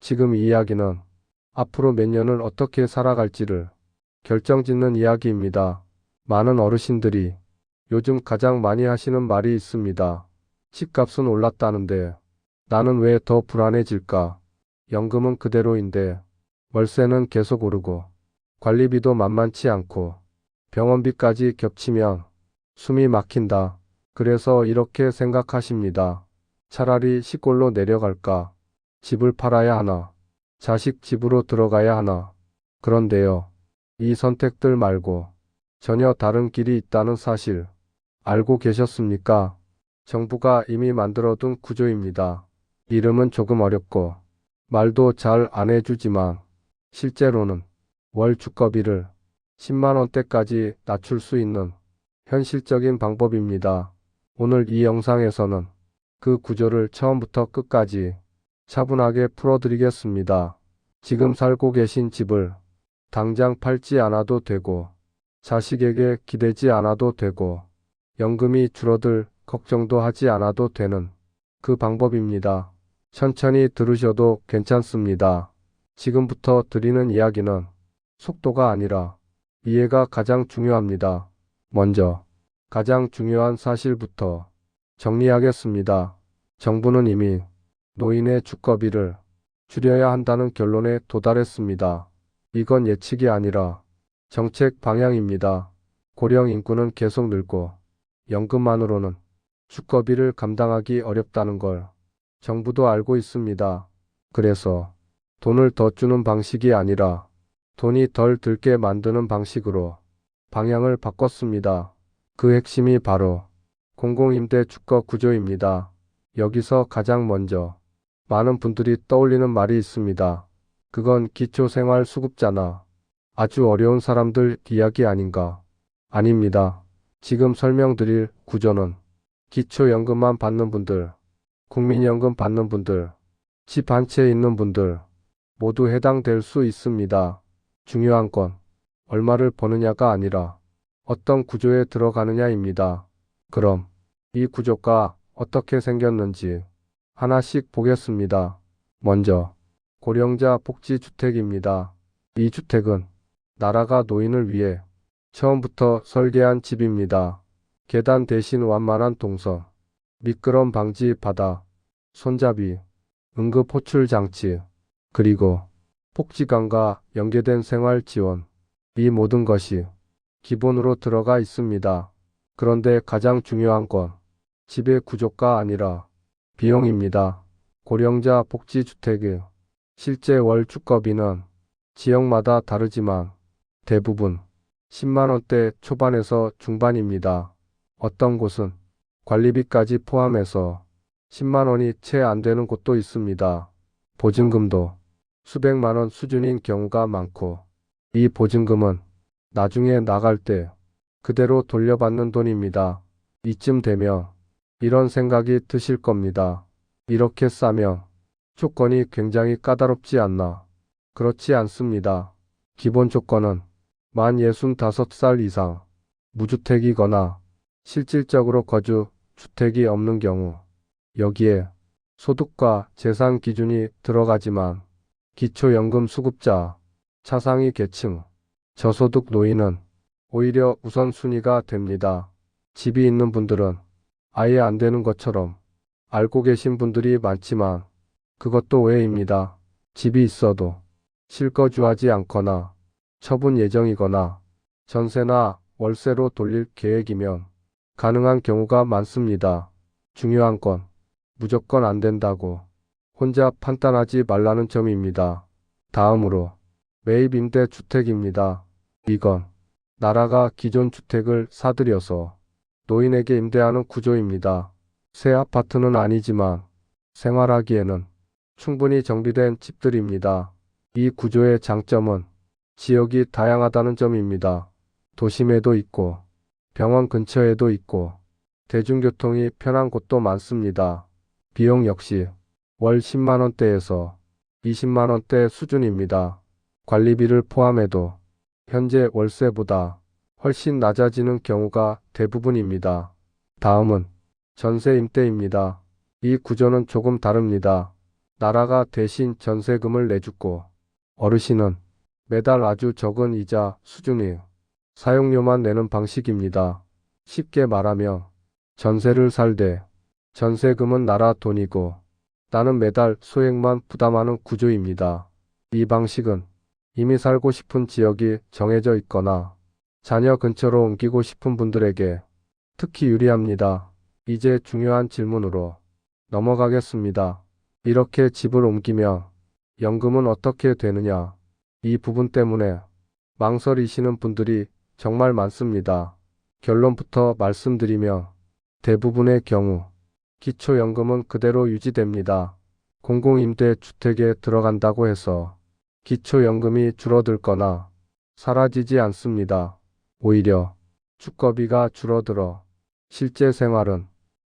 지금 이 이야기는 앞으로 몇 년을 어떻게 살아갈지를 결정짓는 이야기입니다. 많은 어르신들이 요즘 가장 많이 하시는 말이 있습니다. 집값은 올랐다는데 나는 왜 더 불안해질까? 연금은 그대로인데 월세는 계속 오르고 관리비도 만만치 않고 병원비까지 겹치면 숨이 막힌다. 그래서 이렇게 생각하십니다. 차라리 시골로 내려갈까? 집을 팔아야 하나? 자식 집으로 들어가야 하나? 그런데요. 이 선택들 말고 전혀 다른 길이 있다는 사실 알고 계셨습니까? 정부가 이미 만들어둔 구조입니다. 이름은 조금 어렵고 말도 잘 안 해주지만 실제로는 월 주거비를 10만 원대까지 낮출 수 있는 현실적인 방법입니다. 오늘 이 영상에서는 그 구조를 처음부터 끝까지 차분하게 풀어드리겠습니다. 지금 살고 계신 집을 당장 팔지 않아도 되고 자식에게 기대지 않아도 되고 연금이 줄어들 걱정도 하지 않아도 되는 그 방법입니다. 천천히 들으셔도 괜찮습니다. 지금부터 드리는 이야기는 속도가 아니라 이해가 가장 중요합니다. 먼저 가장 중요한 사실부터 정리하겠습니다. 정부는 이미 노인의 주거비를 줄여야 한다는 결론에 도달했습니다. 이건 예측이 아니라 정책 방향입니다. 고령 인구는 계속 늘고 연금만으로는 주거비를 감당하기 어렵다는 걸 정부도 알고 있습니다. 그래서 돈을 더 주는 방식이 아니라 돈이 덜 들게 만드는 방식으로 방향을 바꿨습니다. 그 핵심이 바로 공공임대 주거 구조입니다. 여기서 가장 먼저 많은 분들이 떠올리는 말이 있습니다. 그건 기초생활수급자나 아주 어려운 사람들 이야기 아닌가? 아닙니다. 지금 설명드릴 구조는 기초연금만 받는 분들, 국민연금 받는 분들, 집 한 채 있는 분들 모두 해당될 수 있습니다. 중요한 건 얼마를 버느냐가 아니라 어떤 구조에 들어가느냐입니다. 그럼 이 구조가 어떻게 생겼는지 하나씩 보겠습니다. 먼저 고령자 복지주택입니다. 이 주택은 나라가 노인을 위해 처음부터 설계한 집입니다. 계단 대신 완만한 동선, 미끄럼 방지 바닥, 손잡이, 응급 호출 장치, 그리고 복지관과 연계된 생활 지원. 이 모든 것이 기본으로 들어가 있습니다. 그런데 가장 중요한 건 집의 구조가 아니라 비용입니다. 고령자 복지주택의 실제 월 주거비는 지역마다 다르지만 대부분 10만 원대 초반에서 중반입니다. 어떤 곳은 관리비까지 포함해서 10만 원이 채 안 되는 곳도 있습니다. 보증금도 수백만 원 수준인 경우가 많고 이 보증금은 나중에 나갈 때 그대로 돌려받는 돈입니다. 이쯤 되면 이런 생각이 드실 겁니다. 이렇게 싸면 조건이 굉장히 까다롭지 않나? 그렇지 않습니다. 기본 조건은 만 65살 이상, 무주택이거나 실질적으로 거주 주택이 없는 경우, 여기에 소득과 재산 기준이 들어가지만 기초연금 수급자, 차상위 계층, 저소득 노인은 오히려 우선순위가 됩니다. 집이 있는 분들은 아예 안 되는 것처럼 알고 계신 분들이 많지만 그것도 오해입니다. 집이 있어도 실거주하지 않거나 처분 예정이거나 전세나 월세로 돌릴 계획이면 가능한 경우가 많습니다. 중요한 건 무조건 안 된다고 혼자 판단하지 말라는 점입니다. 다음으로 매입 임대 주택입니다. 이건 나라가 기존 주택을 사들여서 노인에게 임대하는 구조입니다. 새 아파트는 아니지만 생활하기에는 충분히 정비된 집들입니다. 이 구조의 장점은 지역이 다양하다는 점입니다. 도심에도 있고 병원 근처에도 있고 대중교통이 편한 곳도 많습니다. 비용 역시 월 10만 원대에서 20만 원대 수준입니다. 관리비를 포함해도 현재 월세보다 훨씬 낮아지는 경우가 대부분입니다. 다음은 전세 임대입니다. 이 구조는 조금 다릅니다. 나라가 대신 전세금을 내주고 어르신은 매달 아주 적은 이자 수준의 사용료만 내는 방식입니다. 쉽게 말하면 전세를 살 때 전세금은 나라 돈이고 나는 매달 소액만 부담하는 구조입니다. 이 방식은 이미 살고 싶은 지역이 정해져 있거나 자녀 근처로 옮기고 싶은 분들에게 특히 유리합니다. 이제 중요한 질문으로 넘어가겠습니다. 이렇게 집을 옮기면 연금은 어떻게 되느냐? 이 부분 때문에 망설이시는 분들이 정말 많습니다. 결론부터 말씀드리면 대부분의 경우 기초연금은 그대로 유지됩니다. 공공임대주택에 들어간다고 해서 기초연금이 줄어들거나 사라지지 않습니다. 오히려 주거비가 줄어들어 실제 생활은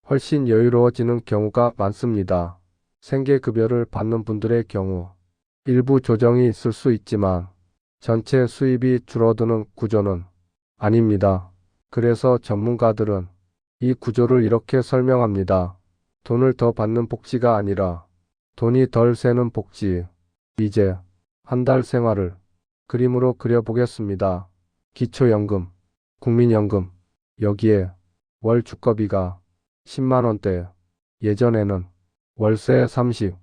훨씬 여유로워지는 경우가 많습니다. 생계급여를 받는 분들의 경우 일부 조정이 있을 수 있지만 전체 수입이 줄어드는 구조는 아닙니다. 그래서 전문가들은 이 구조를 이렇게 설명합니다. 돈을 더 받는 복지가 아니라 돈이 덜 새는 복지. 이제 한 달 생활을 그림으로 그려보겠습니다. 기초연금, 국민연금, 여기에 월 주거비가 10만 원대, 예전에는 월세 30,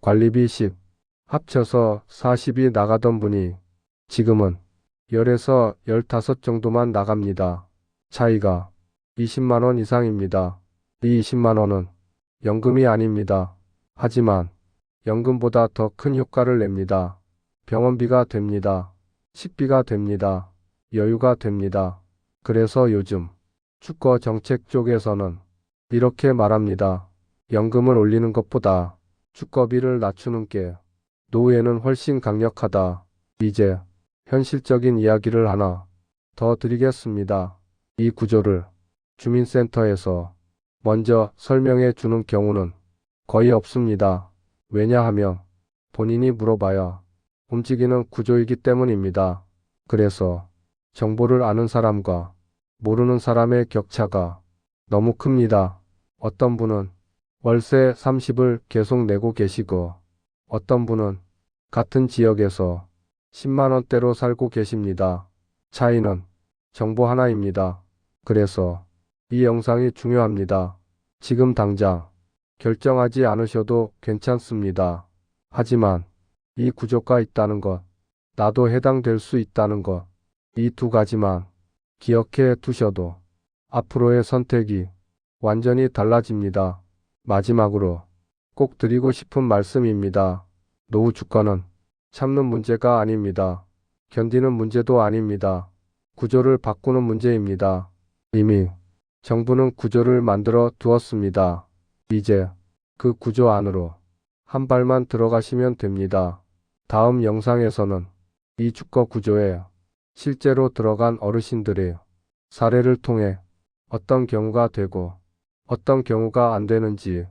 관리비 10, 합쳐서 40이 나가던 분이 지금은 10에서 15 정도만 나갑니다. 차이가 20만 원 이상입니다. 이 20만 원은 연금이 아닙니다. 하지만 연금보다 더 큰 효과를 냅니다. 병원비가 됩니다. 식비가 됩니다. 여유가 됩니다. 그래서 요즘 주거 정책 쪽에서는 이렇게 말합니다. 연금을 올리는 것보다 주거비를 낮추는 게 노후에는 훨씬 강력하다. 이제 현실적인 이야기를 하나 더 드리겠습니다. 이 구조를 주민센터에서 먼저 설명해 주는 경우는 거의 없습니다. 왜냐하면 본인이 물어봐야 움직이는 구조이기 때문입니다. 그래서 정보를 아는 사람과 모르는 사람의 격차가 너무 큽니다. 어떤 분은 월세 30을 계속 내고 계시고 어떤 분은 같은 지역에서 10만 원대로 살고 계십니다. 차이는 정보 하나입니다. 그래서 이 영상이 중요합니다. 지금 당장 결정하지 않으셔도 괜찮습니다. 하지만 이 구조가 있다는 것, 나도 해당될 수 있다는 것, 이 두 가지만 기억해 두셔도 앞으로의 선택이 완전히 달라집니다. 마지막으로 꼭 드리고 싶은 말씀입니다. 노후 주거는 참는 문제가 아닙니다. 견디는 문제도 아닙니다. 구조를 바꾸는 문제입니다. 이미 정부는 구조를 만들어 두었습니다. 이제 그 구조 안으로 한 발만 들어가시면 됩니다. 다음 영상에서는 이 주거 구조에 실제로 들어간 어르신들의 사례를 통해 어떤 경우가 되고 어떤 경우가 안 되는지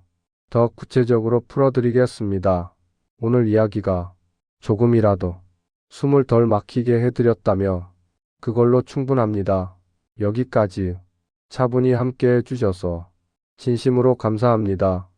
더 구체적으로 풀어드리겠습니다. 오늘 이야기가 조금이라도 숨을 덜 막히게 해드렸다면 그걸로 충분합니다. 여기까지 차분히 함께 해주셔서 진심으로 감사합니다.